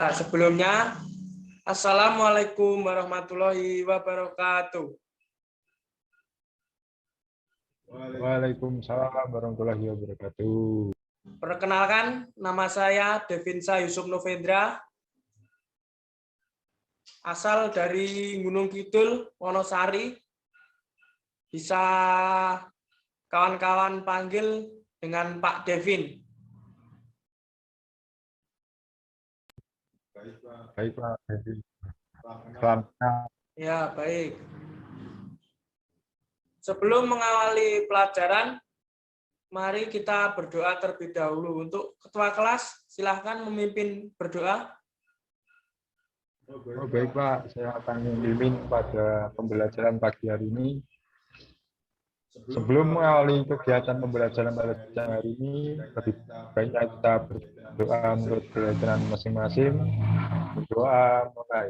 Sebelumnya, Assalamualaikum warahmatullahi wabarakatuh. Waalaikumsalam warahmatullahi wabarakatuh. Perkenalkan, nama saya Devinsa Yusuf Novendra, asal dari Gunung Kidul, Wonosari. Bisa kawan-kawan panggil dengan Pak Devin. Baik Pak. Selamat. Ya, baik. Sebelum mengawali pelajaran, mari kita berdoa terlebih dahulu. Untuk ketua kelas, silahkan memimpin berdoa. Oh, baik Pak, saya akan memimpin pada pembelajaran pagi hari ini. Sebelum mengawali kegiatan pembelajaran pada siang hari ini, lebih baiknya kita berdoa menurut pelajaran masing-masing. Berdoa mulai.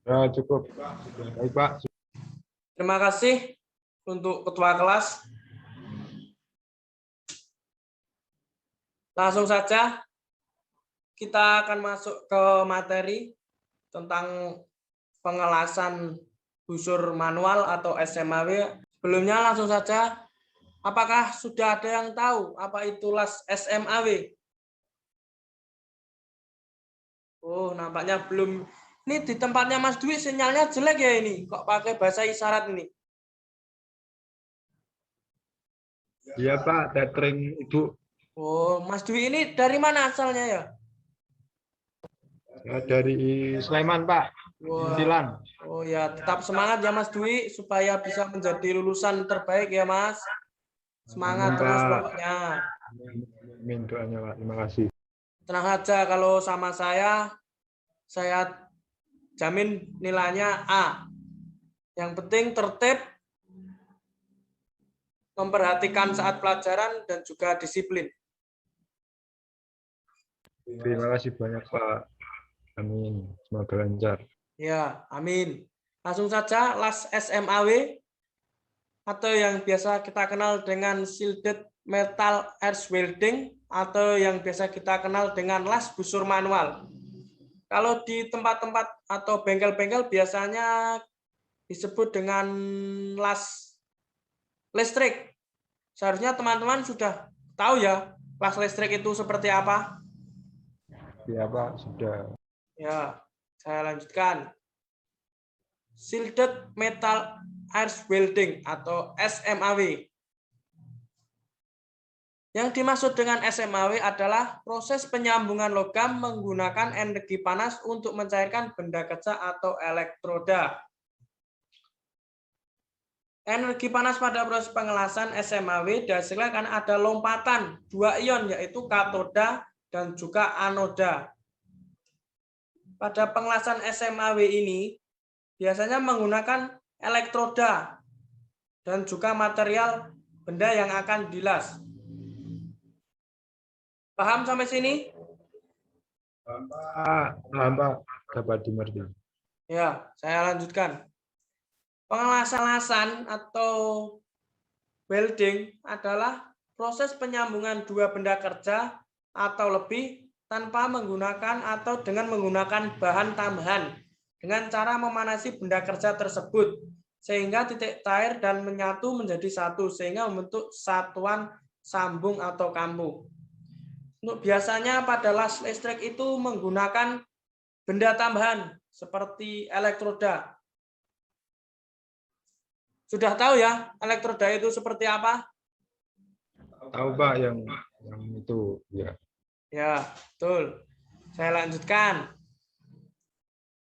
Ya, cukup. Baik Pak. Terima kasih untuk ketua kelas. Langsung saja kita akan masuk ke materi tentang pengelasan busur manual atau SMAW. Sebelumnya langsung saja, apakah sudah ada yang tahu apa itu las SMAW? Oh, nampaknya belum. Ini di tempatnya Mas Dwi sinyalnya jelek ya ini. Kok pakai bahasa isyarat ini? Iya Pak, tethering Ibu. Oh, Mas Dwi ini dari mana asalnya ya? Ya, dari Sleman Pak. Wah. Oh ya, tetap semangat ya Mas Dwi supaya bisa menjadi lulusan terbaik ya Mas. Semangat terus pokoknya. Amin doanya Pak. Terima kasih. Tenang saja kalau sama saya jamin nilainya A. Yang penting tertib, memperhatikan saat pelajaran dan juga disiplin. Terima kasih banyak Pak. Amin. Semoga lancar. Ya, amin. Langsung saja las SMAW atau yang biasa kita kenal dengan shielded metal arch welding atau yang biasa kita kenal dengan las busur manual. Kalau di tempat-tempat atau bengkel-bengkel biasanya disebut dengan las listrik. Seharusnya teman-teman sudah tahu ya las listrik itu seperti apa. Ya Pak, sudah. Ya, saya lanjutkan. Shielded metal arch welding atau SMAW. Yang dimaksud dengan SMAW adalah proses penyambungan logam menggunakan energi panas untuk mencairkan benda kerja atau elektroda. Energi panas pada proses pengelasan SMAW dihasilkan karena ada lompatan dua ion yaitu katoda dan juga anoda. Pada pengelasan SMAW ini biasanya menggunakan elektroda dan juga material benda yang akan dilas. Paham sampai sini? Paham Pak, dapat dimengerti. Ya, saya lanjutkan. Pengelasan atau welding adalah proses penyambungan dua benda kerja atau lebih tanpa menggunakan atau dengan menggunakan bahan tambahan dengan cara memanasi benda kerja tersebut sehingga titik cair dan menyatu menjadi satu sehingga membentuk satuan sambung atau kambu. Untuk biasanya pada las listrik itu menggunakan benda tambahan seperti elektroda. Sudah tahu ya elektroda itu seperti apa? Tahu Pak yang itu ya. Ya, betul. Saya lanjutkan.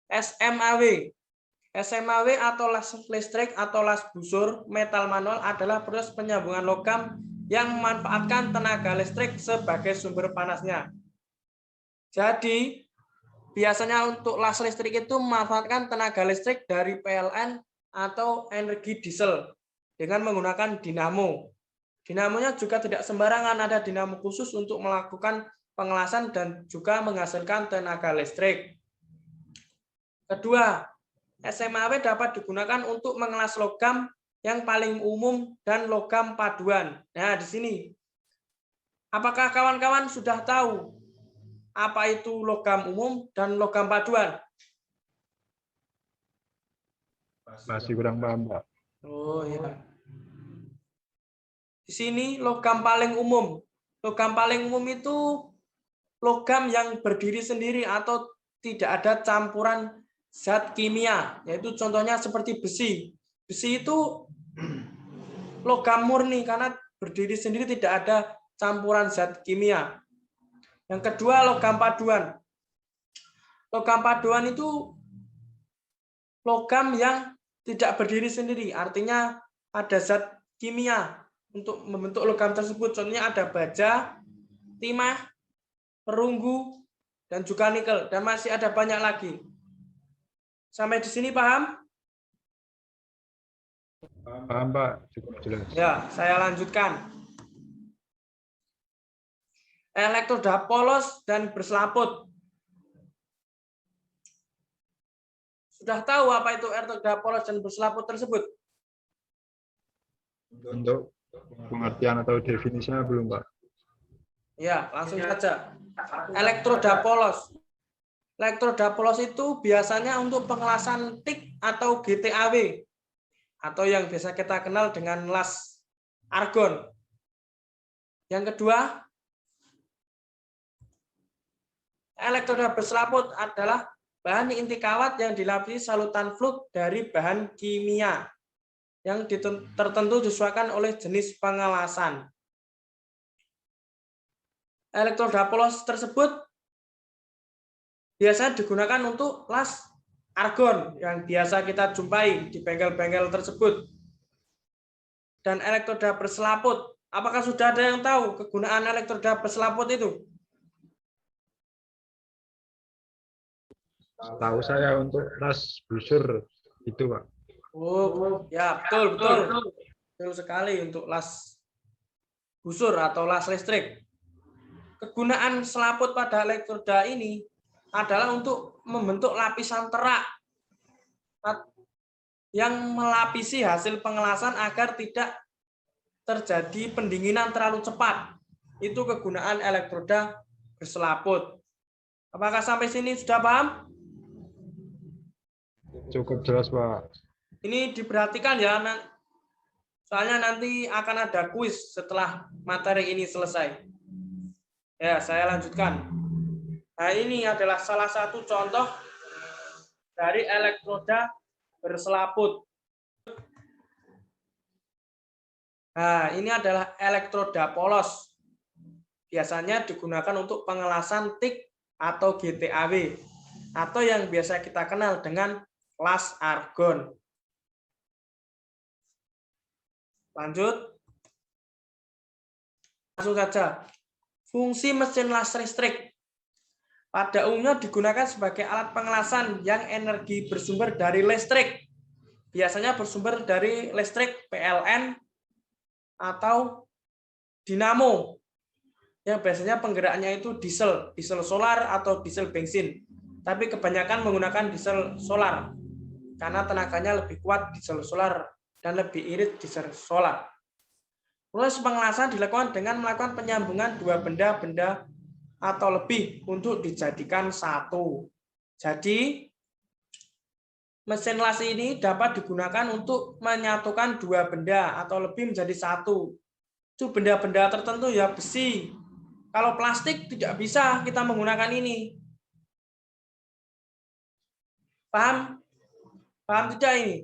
SMAW. SMAW atau las listrik atau las busur metal manual adalah proses penyambungan logam yang memanfaatkan tenaga listrik sebagai sumber panasnya. Jadi, biasanya untuk las listrik itu memanfaatkan tenaga listrik dari PLN atau energi diesel dengan menggunakan dinamo. Dinamonya juga tidak sembarangan, ada dinamo khusus untuk melakukan pengelasan dan juga menghasilkan tenaga listrik. Kedua, SMAW dapat digunakan untuk mengelas logam yang paling umum dan logam paduan. Nah, di sini Apakah kawan-kawan sudah tahu apa itu logam umum dan logam paduan? Masih kurang paham, Pak. Oh ya. Di sini logam paling umum. Logam paling umum itu logam yang berdiri sendiri atau tidak ada campuran zat kimia, yaitu contohnya seperti besi. Besi itu logam murni karena berdiri sendiri, tidak ada campuran zat kimia. Yang kedua, logam paduan. Logam paduan itu logam yang tidak berdiri sendiri, artinya ada zat kimia untuk membentuk logam tersebut. Contohnya ada baja, timah, perunggu, dan juga nikel, dan masih ada banyak lagi. Sampai di sini paham? Paham, Pak. Cukup jelas. Ya, saya lanjutkan. Elektroda polos dan berselaput. Sudah tahu apa itu elektroda polos dan berselaput tersebut? Untuk pengertian atau definisinya belum, Pak? Ya, langsung saja. Elektroda polos. Elektroda polos itu biasanya untuk pengelasan TIK atau GTAW, atau yang biasa kita kenal dengan las argon. Yang kedua, elektroda berselaput adalah bahan inti kawat yang dilapisi salutan fluk dari bahan kimia yang tertentu disesuaikan oleh jenis pengelasan. Elektroda polos tersebut biasanya digunakan untuk las argon yang biasa kita jumpai di bengkel-bengkel tersebut. Dan elektroda berselaput, apakah sudah ada yang tahu kegunaan elektroda berselaput itu? Tahu saya untuk las busur itu, Pak. Oh, ya betul. Betul sekali untuk las busur atau las listrik. Kegunaan selaput pada elektroda ini adalah untuk membentuk lapisan terak yang melapisi hasil pengelasan agar tidak terjadi pendinginan terlalu cepat. Itu kegunaan elektroda berselaput. Apakah sampai sini sudah paham? Cukup jelas, Pak. Ini diperhatikan ya, soalnya nanti akan ada kuis setelah materi ini selesai. Ya, saya lanjutkan. Nah, ini adalah salah satu contoh dari elektroda berselaput. Nah, ini adalah elektroda polos. Biasanya digunakan untuk pengelasan TIK atau GTAW, atau yang biasa kita kenal dengan las argon. Lanjut. Langsung saja. Fungsi mesin las listrik pada umumnya digunakan sebagai alat pengelasan yang energi bersumber dari listrik. Biasanya bersumber dari listrik PLN atau dinamo. Yang biasanya penggeraknya itu diesel solar atau diesel bensin. Tapi kebanyakan menggunakan diesel solar karena tenaganya lebih kuat diesel solar dan lebih irit diesel solar. Proses pengelasan dilakukan dengan melakukan penyambungan dua benda-benda atau lebih untuk dijadikan satu. Jadi, mesin las ini dapat digunakan untuk menyatukan dua benda atau lebih menjadi satu. Itu benda-benda tertentu ya, besi. Kalau plastik tidak bisa kita menggunakan ini. Paham? Paham tidak ini?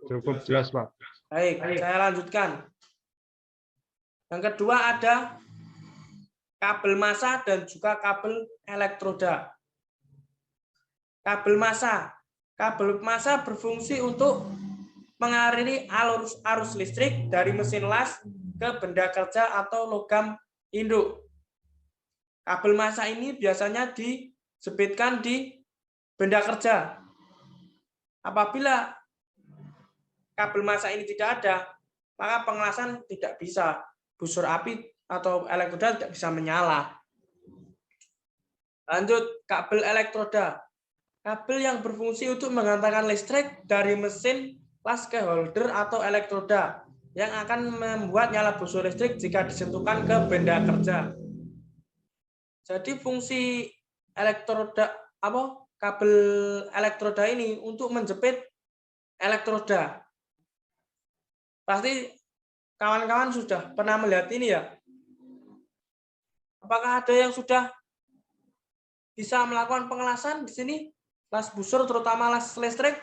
Cukup jelas, Pak. Baik, saya lanjutkan. Yang kedua ada kabel massa dan juga kabel elektroda. Kabel massa. Kabel massa berfungsi untuk mengaliri arus listrik dari mesin las ke benda kerja atau logam induk. Kabel massa ini biasanya disebutkan di benda kerja. Apabila kabel massa ini tidak ada, maka pengelasan tidak bisa. Busur api atau elektroda tidak bisa menyala. Lanjut, kabel elektroda. Kabel yang berfungsi untuk mengantarkan listrik dari mesin las ke holder atau elektroda. yang akan membuat nyala busur listrik jika disentuhkan ke benda kerja. Jadi fungsi elektroda kabel elektroda ini untuk menjepit elektroda. Pasti kawan-kawan sudah pernah melihat ini ya. Apakah ada yang sudah bisa melakukan pengelasan di sini? Las busur terutama las listrik?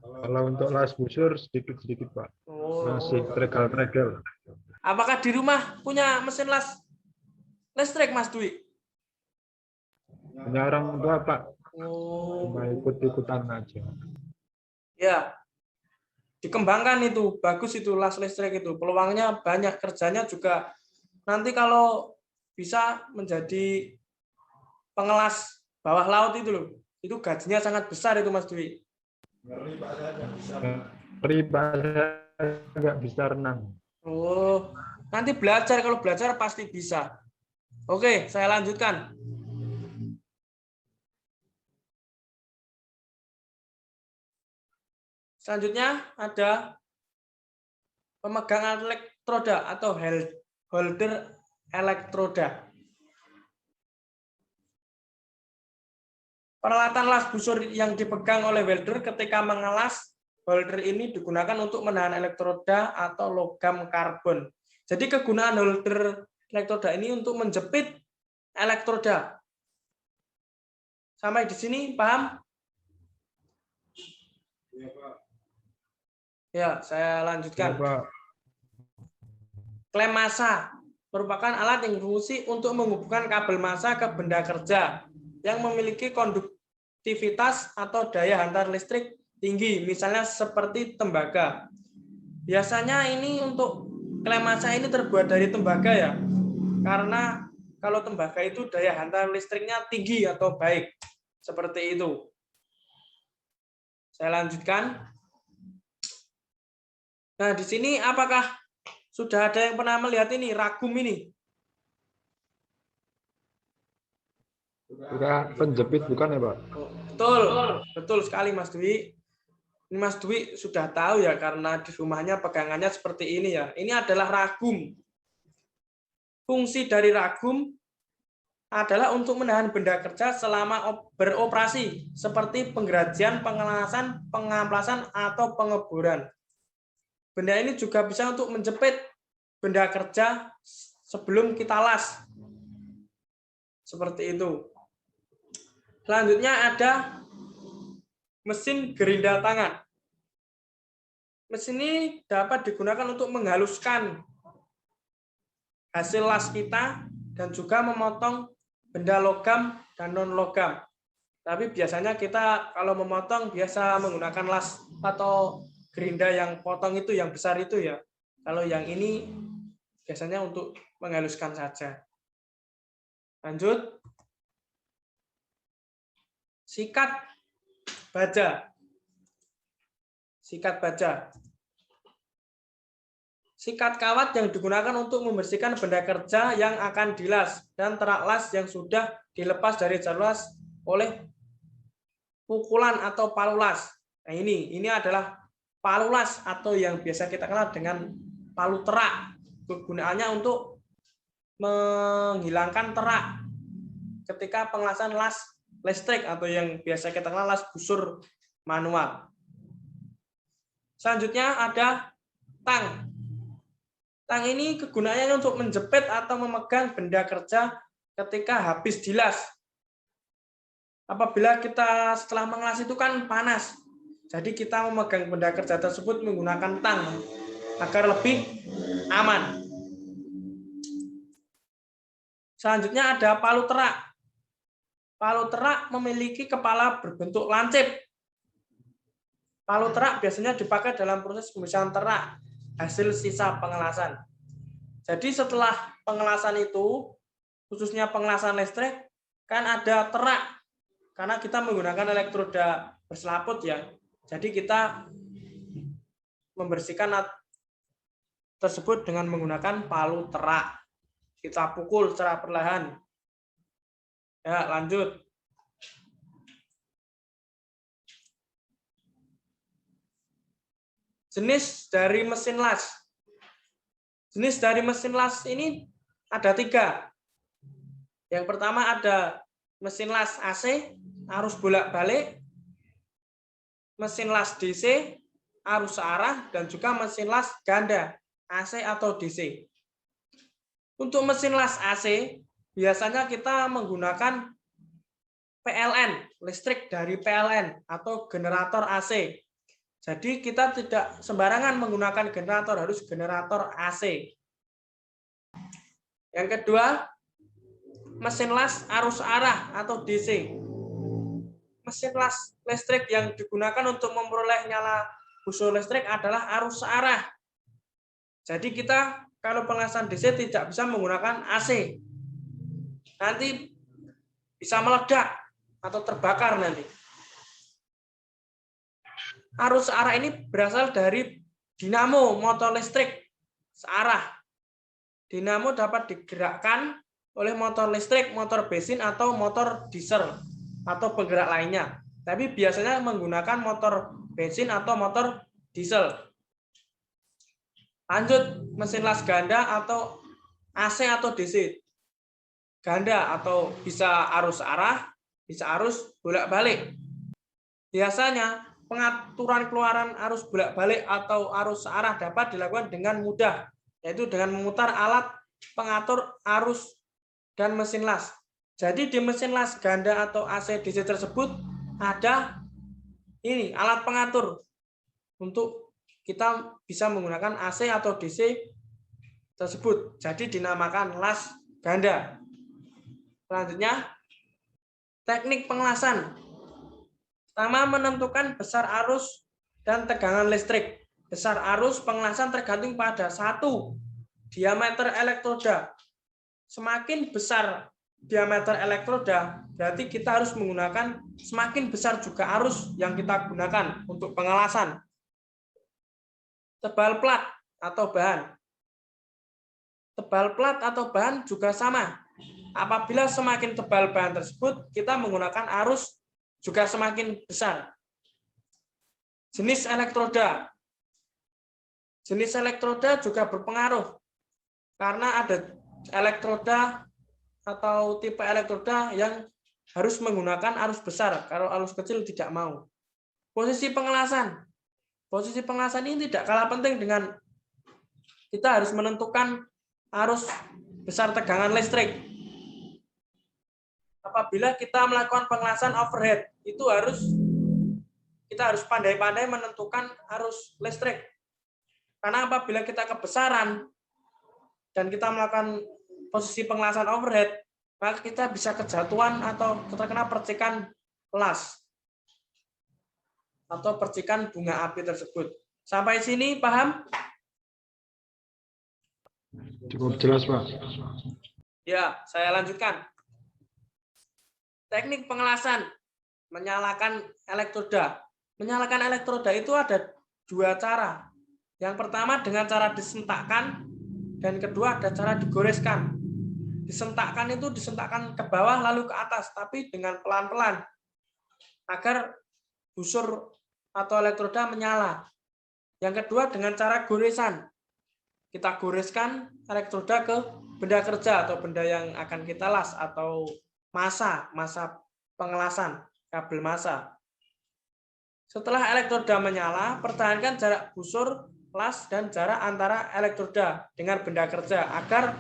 Kalau untuk las busur sedikit-sedikit Pak. Masih tregel-tregel. Apakah di rumah punya mesin las listrik Mas Dwi? Punya orang tua Pak. Cuma ikut-ikutan aja. Ya, dikembangkan itu, bagus itu las listrik itu. Peluangnya banyak, kerjanya juga nanti kalau bisa menjadi pengelas bawah laut itu loh. Itu gajinya sangat besar itu Mas Dwi. Ngeri Pak, nggak bisa renang. Oh, nanti belajar, kalau belajar pasti bisa. Oke, saya lanjutkan. Selanjutnya ada pemegang elektroda atau holder elektroda. Peralatan las busur yang dipegang oleh welder ketika mengelas holder ini digunakan untuk menahan elektroda atau logam karbon. Jadi kegunaan holder elektroda ini untuk menjepit elektroda. Sampai di sini paham? Ya, saya lanjutkan. Klem massa merupakan alat yang berfungsi untuk menghubungkan kabel massa ke benda kerja yang memiliki konduktivitas atau daya hantar listrik tinggi, misalnya seperti tembaga. Biasanya ini untuk klem massa ini terbuat dari tembaga ya, karena kalau tembaga itu daya hantar listriknya tinggi atau baik, seperti itu. Saya lanjutkan. Nah, di sini apakah sudah ada yang pernah melihat ini, ragum ini? Sudah penjepit bukan ya Pak? Betul, betul sekali Mas Dwi. Ini Mas Dwi sudah tahu ya karena di rumahnya pegangannya seperti ini ya. Ini adalah ragum. Fungsi dari ragum adalah untuk menahan benda kerja selama beroperasi seperti penggerajian, pengelasan, pengamplasan, atau pengeboran. Benda ini juga bisa untuk menjepit benda kerja sebelum kita las. Seperti itu. Selanjutnya ada mesin gerinda tangan. Mesin ini dapat digunakan untuk menghaluskan hasil las kita dan juga memotong benda logam dan non logam. Tapi biasanya kita kalau memotong biasa menggunakan las atau gerinda yang potong itu yang besar itu ya. Kalau yang ini biasanya untuk menghaluskan saja. Lanjut. Sikat baja. Sikat baja. Sikat kawat yang digunakan untuk membersihkan benda kerja yang akan dilas dan terak las yang sudah dilepas dari jalur las oleh pukulan atau palu las. Nah ini adalah palu las atau yang biasa kita kenal dengan palu terak. Kegunaannya untuk menghilangkan terak ketika pengelasan las listrik atau yang biasa kita kenal las busur manual. Selanjutnya ada tang. Tang ini kegunaannya untuk menjepit atau memegang benda kerja ketika habis dilas. Apabila kita setelah mengelas itu kan panas. Jadi kita memegang benda kerja tersebut menggunakan tang agar lebih aman. Selanjutnya ada palu terak. Palu terak memiliki kepala berbentuk lancip. Palu terak biasanya dipakai dalam proses pembersihan terak hasil sisa pengelasan. Jadi setelah pengelasan itu, khususnya pengelasan listrik, kan ada terak. Karena kita menggunakan elektroda berselaput ya. Jadi kita membersihkan tersebut dengan menggunakan palu terak. Kita pukul secara perlahan. Ya, lanjut. Jenis dari mesin las. Jenis dari mesin las ini ada 3. Yang pertama ada mesin las AC, arus bolak-balik, mesin las DC, arus searah, dan juga mesin las ganda, AC atau DC. Untuk mesin las AC, biasanya kita menggunakan PLN, listrik dari PLN atau generator AC. Jadi kita tidak sembarangan menggunakan generator, harus generator AC. Yang kedua, mesin las arus arah atau DC. Mesin las listrik yang digunakan untuk memperoleh nyala busur listrik adalah arus arah. Jadi kita kalau pengelasan DC tidak bisa menggunakan AC. Nanti bisa meledak atau terbakar nanti. Arus searah ini berasal dari dinamo motor listrik searah. Dinamo dapat digerakkan oleh motor listrik, motor bensin, atau motor diesel atau penggerak lainnya. Tapi biasanya menggunakan motor bensin atau motor diesel. Lanjut, mesin las ganda atau AC atau DC. Ganda atau bisa arus arah, bisa arus bolak-balik. Biasanya pengaturan keluaran arus bolak-balik atau arus searah dapat dilakukan dengan mudah, yaitu dengan memutar alat pengatur arus dan mesin las. Jadi di mesin las ganda atau AC DC tersebut ada ini alat pengatur untuk kita bisa menggunakan AC atau DC tersebut. Jadi dinamakan las ganda. Selanjutnya, teknik pengelasan. Pertama, menentukan besar arus dan tegangan listrik. Besar arus pengelasan tergantung pada 1. Diameter elektroda. Semakin besar diameter elektroda, berarti kita harus menggunakan semakin besar juga arus yang kita gunakan untuk pengelasan. Tebal plat atau bahan. Tebal plat atau bahan juga sama. Apabila semakin tebal bahan tersebut, kita menggunakan arus juga semakin besar. Jenis elektroda. Jenis elektroda juga berpengaruh. Karena ada elektroda atau tipe elektroda yang harus menggunakan arus besar. Kalau arus kecil tidak mau. Posisi pengelasan. Posisi pengelasan ini tidak kalah penting dengan kita harus menentukan arus besar tegangan listrik. Apabila kita melakukan pengelasan overhead, itu kita harus pandai-pandai menentukan arus listrik. Karena apabila kita kebesaran dan kita melakukan posisi pengelasan overhead, maka kita bisa kejatuhan atau terkena percikan las atau percikan bunga api tersebut. Sampai sini paham? Cukup jelas, Pak. Ya, saya lanjutkan. Teknik pengelasan, menyalakan elektroda. Menyalakan elektroda itu ada 2 cara. Yang pertama dengan cara disentakkan, dan kedua ada cara digoreskan. Disentakkan itu disentakkan ke bawah lalu ke atas, tapi dengan pelan-pelan, agar busur atau elektroda menyala. Yang kedua dengan cara goresan. Kita goreskan elektroda ke benda kerja atau benda yang akan kita las atau massa pengelasan, kabel massa. Setelah elektroda menyala, pertahankan jarak busur, las, dan jarak antara elektroda dengan benda kerja agar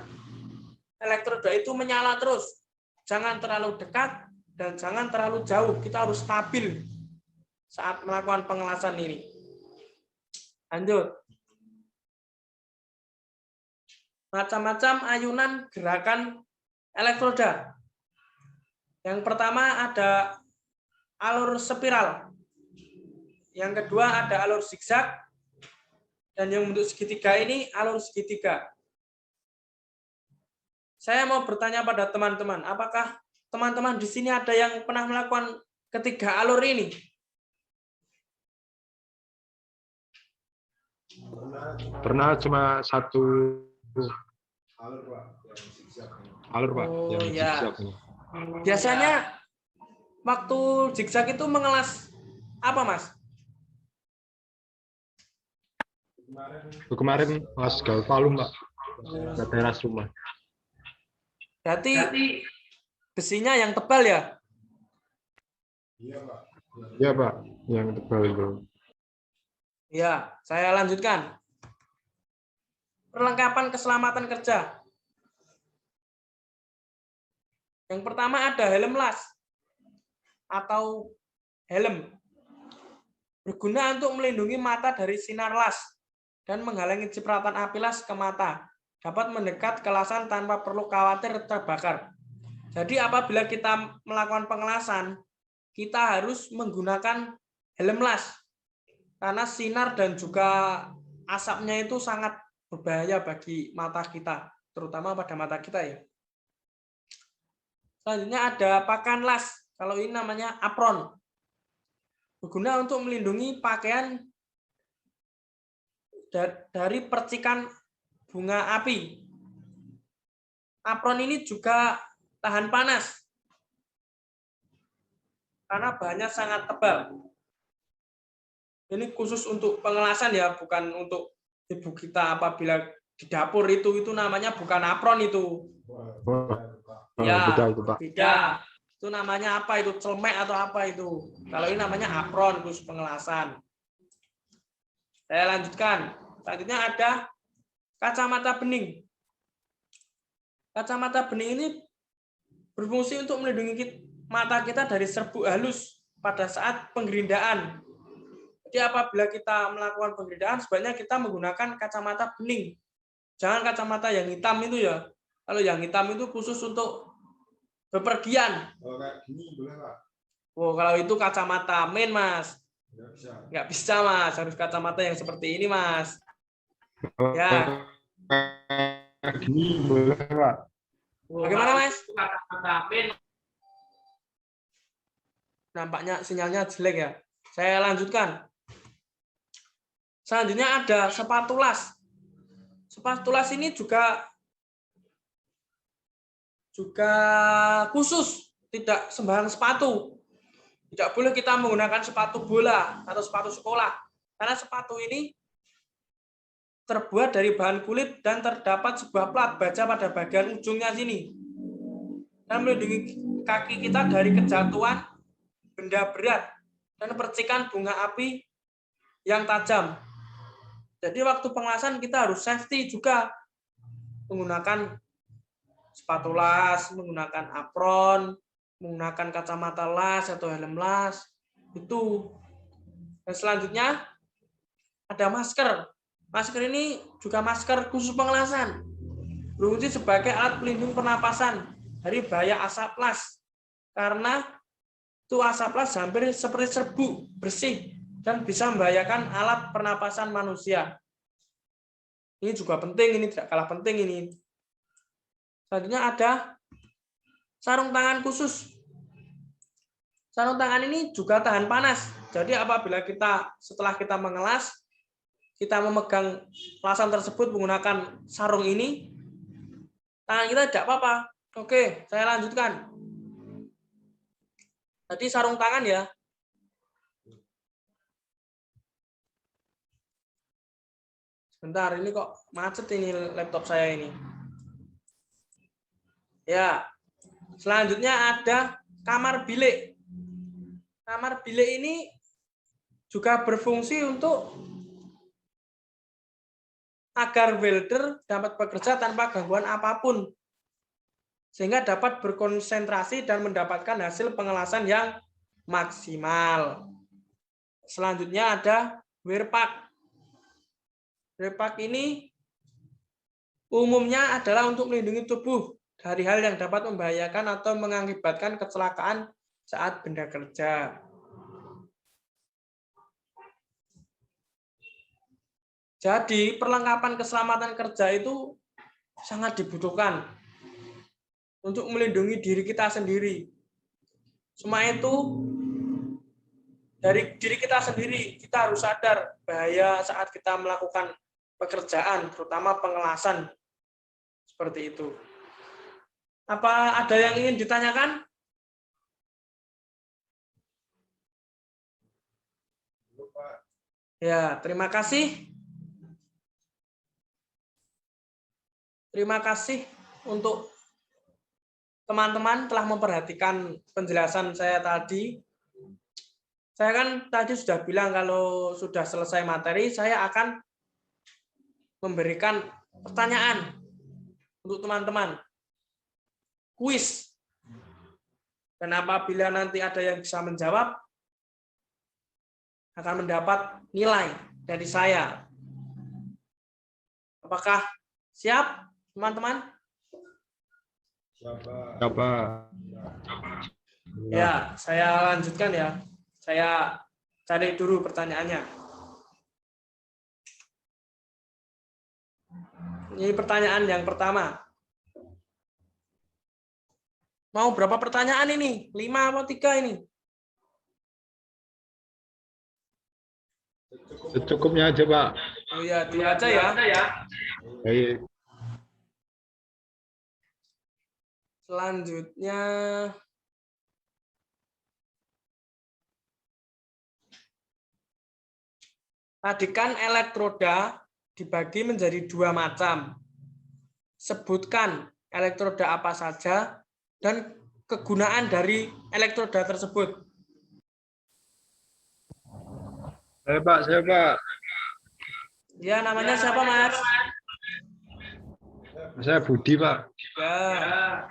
elektroda itu menyala terus. Jangan terlalu dekat dan jangan terlalu jauh. Kita harus stabil saat melakukan pengelasan ini. Lanjut. Macam-macam ayunan gerakan elektroda. Yang pertama ada alur spiral. Yang kedua ada alur zigzag. Dan yang bentuk segitiga ini alur segitiga. Saya mau bertanya pada teman-teman, apakah teman-teman di sini ada yang pernah melakukan ketiga alur ini? Pernah cuma 1 alur, Pak. Oh, yang ya. zigzag ini. Biasanya waktu zigzag itu mengelas apa, Mas? Kemarin pas Galvalum, Pak, ke teras rumah. Berarti besinya yang tebal ya? Iya, Pak, yang tebal itu. Ya, saya lanjutkan. Perlengkapan keselamatan kerja. Yang pertama ada helm las atau helm. Berguna untuk melindungi mata dari sinar las dan menghalangi cipratan api las ke mata. Dapat mendekat ke lasan tanpa perlu khawatir terbakar. Jadi apabila kita melakukan pengelasan, kita harus menggunakan helm las. Karena sinar dan juga asapnya itu sangat berbahaya bagi mata kita, terutama pada mata kita ya. Selanjutnya ada pakan las. Kalau ini namanya apron. Berguna untuk melindungi pakaian dari percikan bunga api. Apron ini juga tahan panas karena bahannya sangat tebal. Ini khusus untuk pengelasan ya, bukan untuk ibu kita apabila di dapur itu namanya bukan apron itu. Ya, beda. Itu namanya apa itu? Celemek atau apa itu? Kalau ini namanya apron, khusus pengelasan. Saya lanjutkan. Selanjutnya ada kacamata bening. Kacamata bening ini berfungsi untuk melindungi mata kita dari serbuk halus pada saat penggerindaan. Jadi apabila kita melakukan penggerindaan, sebaiknya kita menggunakan kacamata bening. Jangan kacamata yang hitam itu ya. Kalau yang hitam itu khusus untuk bepergian. Oh, kalau itu kacamata main, Mas. Nggak bisa, Mas. Harus kacamata yang seperti ini, Mas. Ya. Gini boleh, Pak. Bagaimana, Mas? Kacamata main. Nampaknya sinyalnya jelek ya. Saya lanjutkan. Selanjutnya ada sepatu las. Sepatu las ini juga khusus, tidak sembarang sepatu. Tidak boleh kita menggunakan sepatu bola atau sepatu sekolah. Karena sepatu ini terbuat dari bahan kulit dan terdapat sebuah plat baja pada bagian ujungnya sini. Dan melindungi kaki kita dari kejatuhan benda berat dan percikan bunga api yang tajam. Jadi waktu pengelasan kita harus safety juga, menggunakan sepatu las, menggunakan apron, menggunakan kacamata las atau helm las. Itu. Dan selanjutnya ada masker. Masker ini juga masker khusus pengelasan. Berfungsi sebagai alat pelindung pernapasan dari bahaya asap las. Karena itu asap las hampir seperti serbuk bersih dan bisa membahayakan alat pernapasan manusia. Ini juga penting, ini tidak kalah penting ini. Selanjutnya ada sarung tangan khusus. Sarung tangan ini juga tahan panas. Jadi apabila setelah kita mengelas, kita memegang lasan tersebut menggunakan sarung ini, tangan kita tidak apa-apa. Oke, saya lanjutkan. Tadi sarung tangan ya. Sebentar, ini kok macet ini laptop saya ini. Ya, selanjutnya ada kamar bilik. Kamar bilik ini juga berfungsi untuk agar welder dapat bekerja tanpa gangguan apapun, sehingga dapat berkonsentrasi dan mendapatkan hasil pengelasan yang maksimal. Selanjutnya ada wear pack. Wear pack ini umumnya adalah untuk melindungi tubuh dari hal yang dapat membahayakan atau mengakibatkan kecelakaan saat benda kerja. Jadi perlengkapan keselamatan kerja itu sangat dibutuhkan untuk melindungi diri kita sendiri. Semua itu dari diri kita sendiri, kita harus sadar bahaya saat kita melakukan pekerjaan, terutama pengelasan. Seperti itu. Apa ada yang ingin ditanyakan? Ya, terima kasih. Terima kasih untuk teman-teman telah memperhatikan penjelasan saya tadi. Saya kan tadi sudah bilang kalau sudah selesai materi, saya akan memberikan pertanyaan untuk teman-teman. Kuis. Dan apabila nanti ada yang bisa menjawab, akan mendapat nilai dari saya. Apakah siap, teman-teman? Siapa? Ya, saya lanjutkan ya. Saya cari dulu pertanyaannya. Ini pertanyaan yang pertama. Mau berapa pertanyaan ini? 5 atau 3 ini? Secukupnya aja, Pak. Oh ya, 2 aja ya. Baik. Selanjutnya, tadi kan elektroda dibagi menjadi 2 macam. Sebutkan elektroda apa saja dan kegunaan dari elektroda tersebut. Saya, Pak. Ya, namanya siapa, Mas? Saya Budi, Pak. Ya,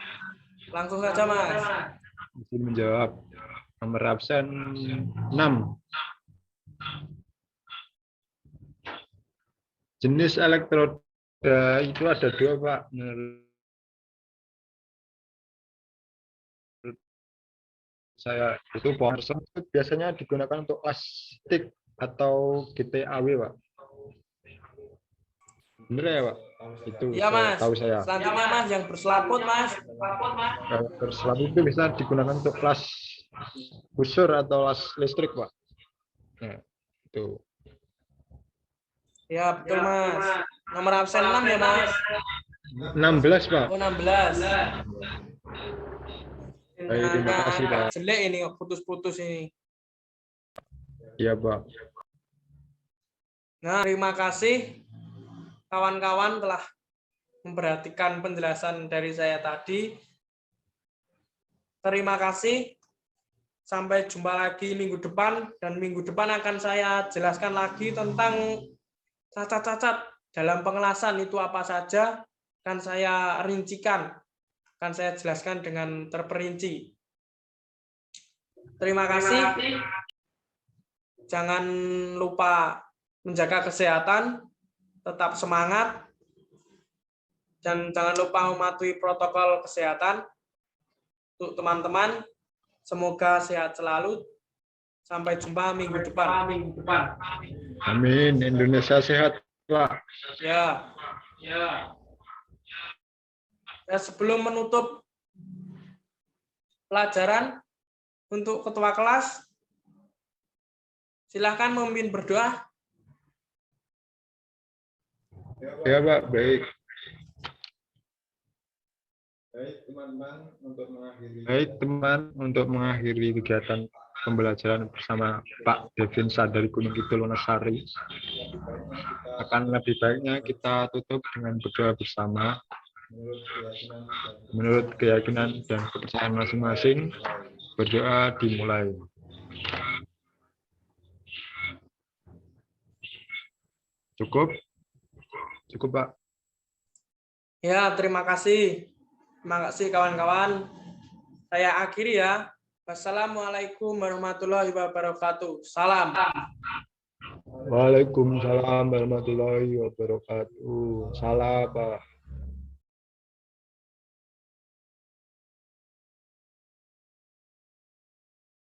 langsung saja, Mas. Izin menjawab. Nomor absen 6. Jenis elektroda itu ada 2, Pak. Menurut saya itu pohon tersebut biasanya digunakan untuk plastik atau GTAW, Pak. Bener ya, Pak? Itu Iya, Mas. tahu saya. Selanjutnya, Mas, yang berselaput, Mas. Berselaput itu bisa digunakan untuk las busur atau las listrik, Pak. Nah, itu. Ya, betul, Mas. Nomor absen 6 ya, Mas. 16, Pak. Oh, 16. Baik, terima kasih, Pak. Jelek ini, putus-putus ini. Iya, Pak. Nah, terima kasih kawan-kawan telah memperhatikan penjelasan dari saya tadi. Terima kasih. Sampai jumpa lagi minggu depan. Dan minggu depan akan saya jelaskan lagi tentang cacat-cacat dalam pengelasan itu apa saja. Akan saya rincikan. Akan saya jelaskan dengan terperinci. Terima kasih. Jangan lupa menjaga kesehatan, tetap semangat, dan jangan lupa mematuhi protokol kesehatan. Untuk teman-teman, semoga sehat selalu. Sampai jumpa minggu depan. Amin. Indonesia sehat, Pak. Ya. Sebelum menutup pelajaran untuk ketua kelas, silakan memimpin berdoa. Ya, Pak. Baik. Baik, teman, untuk mengakhiri kegiatan pembelajaran bersama Pak Devin dari Gunung Kidul Wonosari, akan lebih baiknya kita tutup dengan berdoa bersama. Menurut keyakinan dan kepercayaan masing-masing, berdoa dimulai. Cukup? Cukup, Pak. Ya, terima kasih. Terima kasih kawan-kawan. Saya akhiri ya. Wassalamualaikum warahmatullahi wabarakatuh. Salam. Waalaikumsalam warahmatullahi wabarakatuh. Salam, Pak.